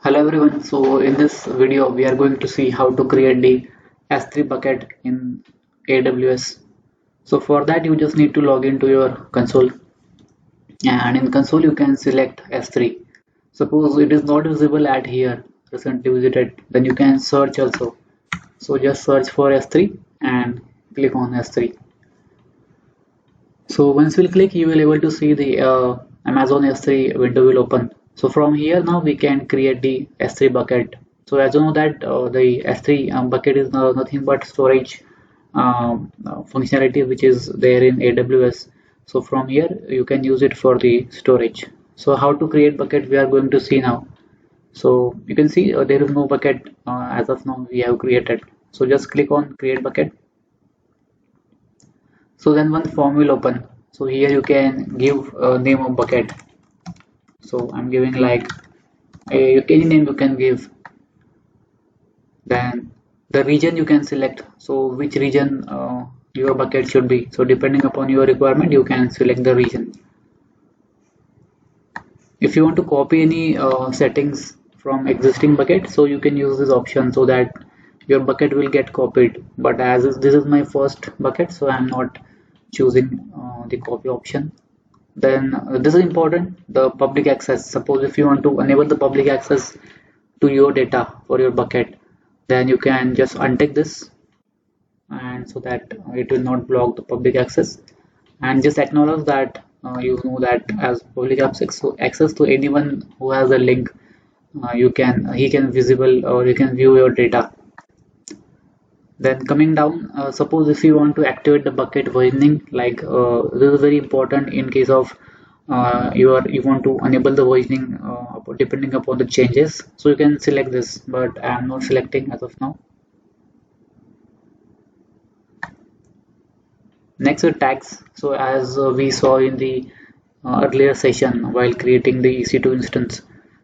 Hello everyone. So in this video we are going to see how to create the S3 bucket in AWS. So for that you just need to log into your console, and in console you can select S3. Suppose it is not visible at here recently visited, then you can search also. So just search for S3 and click on S3. So once we'll click, you will able to see the Amazon S3 window will open. So from here now we can create the S3 bucket. So as you know that the S3 bucket is nothing but storage functionality which is there in AWS. So from here you can use it for the storage. So how to create bucket we are going to see now. So you can see there is no bucket as of now we have created. So just click on create bucket. So then one form will open. So here you can give a name of bucket. So I'm giving like any name you can give. Then the region you can select. So which region your bucket should be. So depending upon your requirement, you can select the region. If you want to copy any settings from existing bucket, so you can use this option so that your bucket will get copied. But this is my first bucket, so I'm not choosing the copy option. Then this is important, the public access. Suppose if you want to enable the public access to your data for your bucket, then you can just untick this, and so that it will not block the public access, and just acknowledge that you know that as public access, so access to anyone who has a link, he can visible or you can view your data. Then coming down, suppose if you want to activate the bucket versioning, like this is very important in case of you want to enable the versioning depending upon the changes. So you can select this, but I am not selecting as of now. Next are tags. So as we saw in the earlier session while creating the EC2 instance.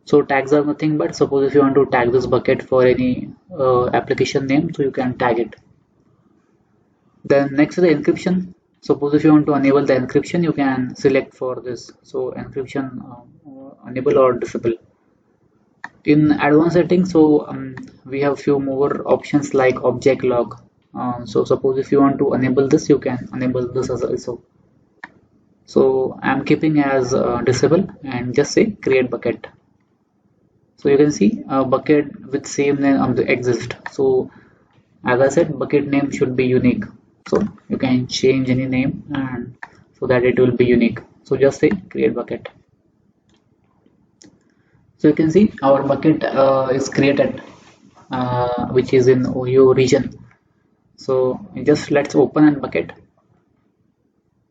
So tags are nothing but, suppose if you want to tag this bucket for any application name, so you can tag it. Then next is the encryption. Suppose if you want to enable the encryption, you can select for this. So encryption enable or disable. In advanced settings, so we have few more options like object log. So suppose if you want to enable this, you can enable this as also. So I'm keeping as disable and just say create bucket. So you can see a bucket with same name exist. So as I said, bucket name should be unique. So you can change any name and so that it will be unique. So just say create bucket. So you can see our bucket is created, which is in OYO region. So just let's open a bucket,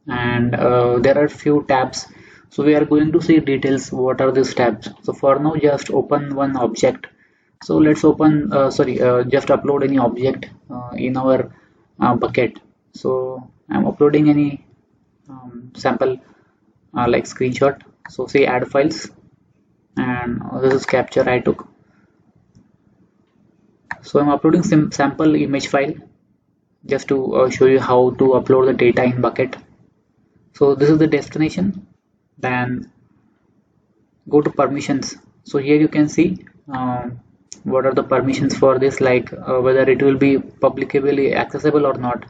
and there are few tabs. So we are going to see details what are these tabs. So for now just open one object. So let's open just upload any object in our bucket. So I'm uploading any sample like screenshot. So say add files, and this is capture I took. So I'm uploading some sample image file just to show you how to upload the data in bucket. So this is the destination. Then go to permissions. So here you can see what are the permissions for this, like whether it will be publicly accessible or not.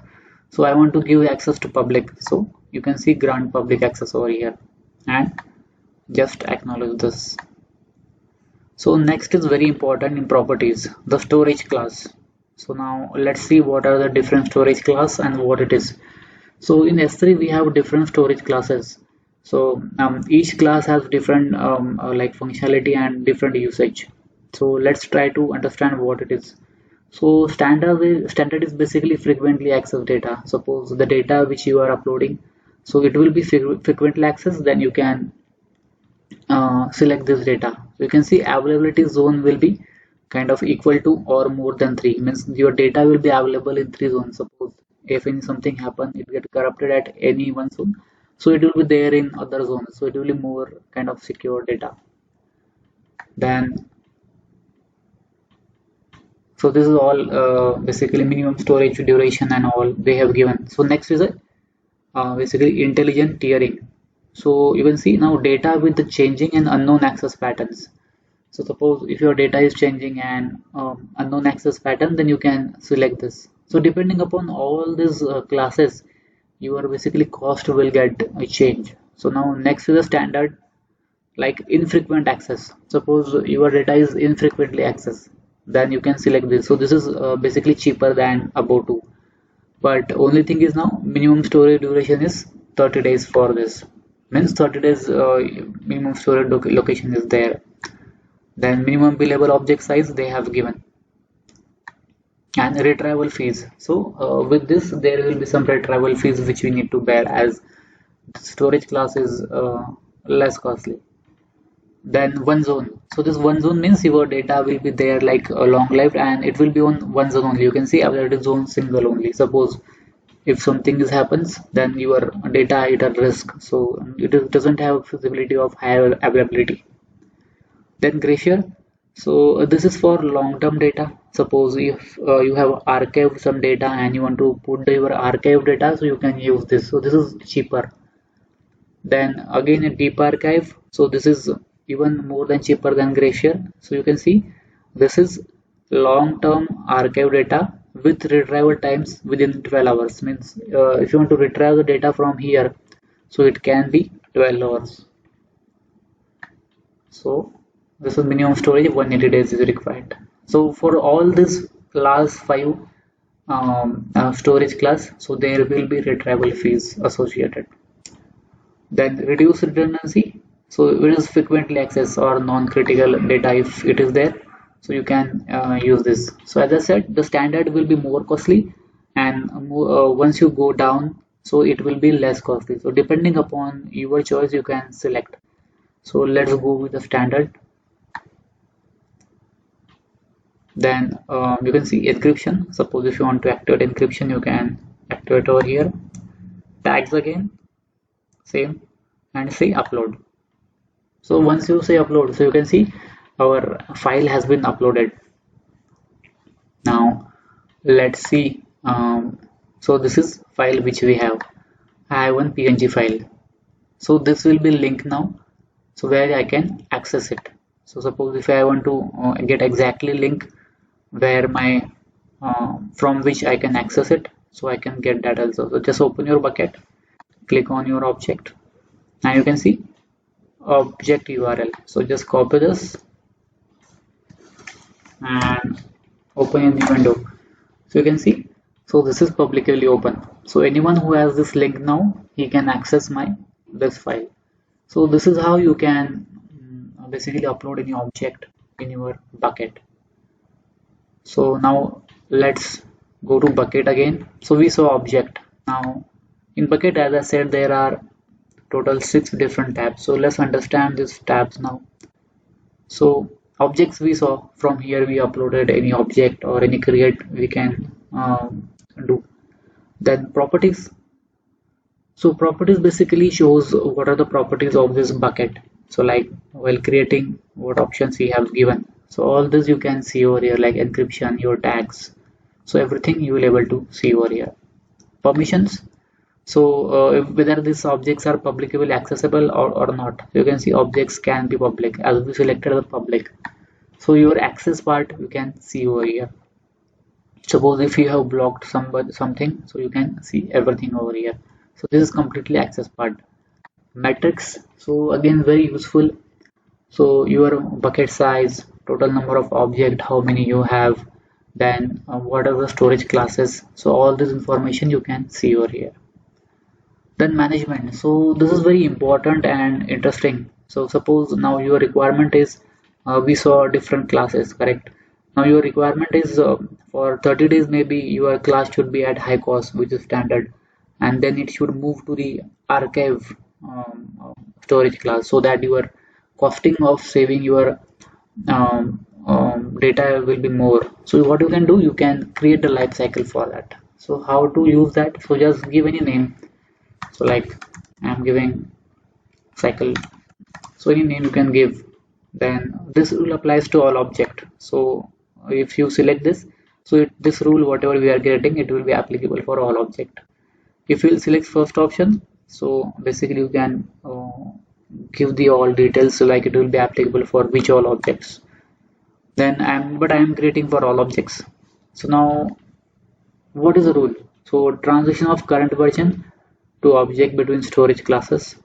So I want to give access to public, so you can see grant public access over here and just acknowledge this. So next is very important in properties, the storage class. So now let's see what are the different storage class and what it is. So in S3 we have different storage classes. So each class has different like functionality and different usage. So let's try to understand what it is. So standard is basically frequently accessed data. Suppose the data which you are uploading, so it will be frequently accessed, then you can select this data. So you can see availability zone will be kind of equal to or more than 3, means your data will be available in 3 zones. Suppose if something happen, it get corrupted at any one zone, so it will be there in other zones, so it will be more kind of secure data. Then so this is all basically minimum storage duration and all they have given. So next is a basically intelligent tiering. So you can see now data with the changing and unknown access patterns. So suppose if your data is changing and unknown access pattern, then you can select this. So depending upon all these classes, your basically cost will get a change. So now next is the standard, like infrequent access. Suppose your data is infrequently accessed, then you can select this. So this is basically cheaper than above 2, but only thing is now minimum storage duration is 30 days for this. Means 30 days minimum storage location is there. Then minimum billable object size they have given, and retrieval fees. So with this there will be some retrieval fees which we need to bear, as storage class is less costly. Then one zone. So this one zone means your data will be there like a long lived, and it will be on one zone only. You can see availability zone single only. Suppose if something is happens, then your data is at risk, so doesn't have feasibility of higher availability. Then Glacier. So this is for long-term data. Suppose if you have archived some data and you want to put your archive data, so you can use this. So this is cheaper. Then again a deep archive. So this is even more than cheaper than Glacier. So you can see this is long-term archive data with retrieval times within 12 hours. Means if you want to retrieve the data from here, so it can be 12 hours. So this is minimum storage 180 days is required. So for all this last 5 storage class, so there will be retrieval fees associated. Then reduce redundancy. So it is frequently accessed or non-critical data if it is there, so you can use this. So as I said, the standard will be more costly, and once you go down, so it will be less costly. So depending upon your choice, you can select. So let's go with the standard. Then you can see encryption. Suppose if you want to activate encryption, you can activate over here. Tags again, same, and say upload. So once you say upload, so you can see our file has been uploaded. Now let's see. So this is file which we have. I have one PNG file. So this will be linked now, so where I can access it. So suppose if I want to get exactly link where my from which I can access it, so I can get that also. So just open your bucket, click on your object. Now you can see object URL. So just copy this and open a new window. So you can see, so this is publicly open. So anyone who has this link now, he can access this file. So this is how you can basically upload any object in your bucket. So now let's go to bucket again. So we saw object. Now in bucket, as I said, there are total 6 different tabs. So let's understand these tabs now. So objects we saw, from here we uploaded any object or any create we can do. Then properties. So properties basically shows what are the properties of this bucket. So like while creating, what options we have given. So all this you can see over here, like encryption, your tags. So everything you will be able to see over here. Permissions. So whether these objects are publicly accessible or not. So you can see objects can be public, as we selected the public. So your access part you can see over here. Suppose if you have blocked something, so you can see everything over here. So this is completely access part. Metrics. So again very useful. So your bucket size, total number of object, how many you have, then what are the storage classes. So all this information you can see over here. Then management. So this is very important and interesting. So suppose now your requirement is we saw different classes, correct? Now your requirement is for 30 days maybe your class should be at high cost, which is standard, and then it should move to the archive storage class, so that your costing of saving your data will be more. So what you can do, you can create a life cycle for that. So how to use that? So just give any name. So like I'm giving cycle, so any name you can give. Then this rule applies to all object. So if you select this, so this rule whatever we are getting, it will be applicable for all object. If you will select first option, so basically you can give the all details, so like it will be applicable for which all objects. Then I am creating for all objects. So now what is the rule? So transition of current version to object between storage classes,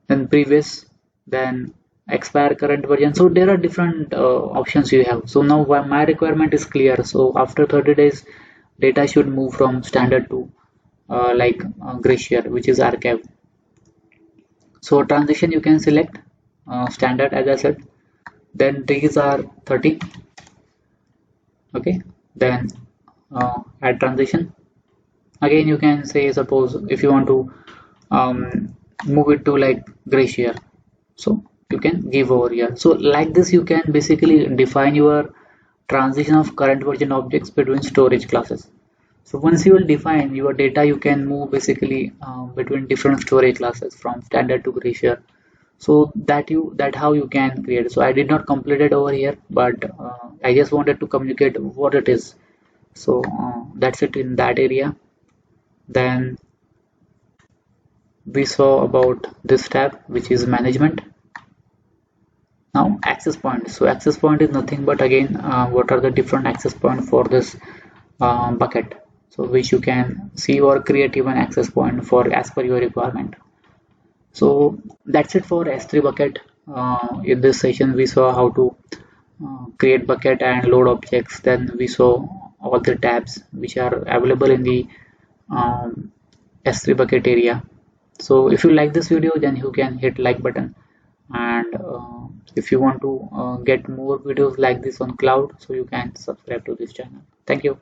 then previous, then expire current version. So there are different options you have. So now my requirement is clear. So after 30 days, data should move from standard to Glacier, which is archive. So transition you can select standard as I said. Then these are 30. Okay. Then add transition. Again, you can say, suppose if you want to move it to like Glacier, so you can give over here. So like this you can basically define your transition of current version objects between storage classes. So once you will define your data, you can move basically between different storage classes from standard to Glacier. So that how you can create. So I did not complete it over here, but I just wanted to communicate what it is. So that's it in that area. Then we saw about this tab, which is management. Now access point. So access point is nothing but again what are the different access point for this bucket, so which you can see or create even access point for as per your requirement. So that's it for S3 bucket. In this session we saw how to create bucket and load objects. Then we saw all the tabs which are available in the S3 bucket area. So if you like this video, then you can hit like button, and if you want to get more videos like this on cloud, so you can subscribe to this channel. Thank you.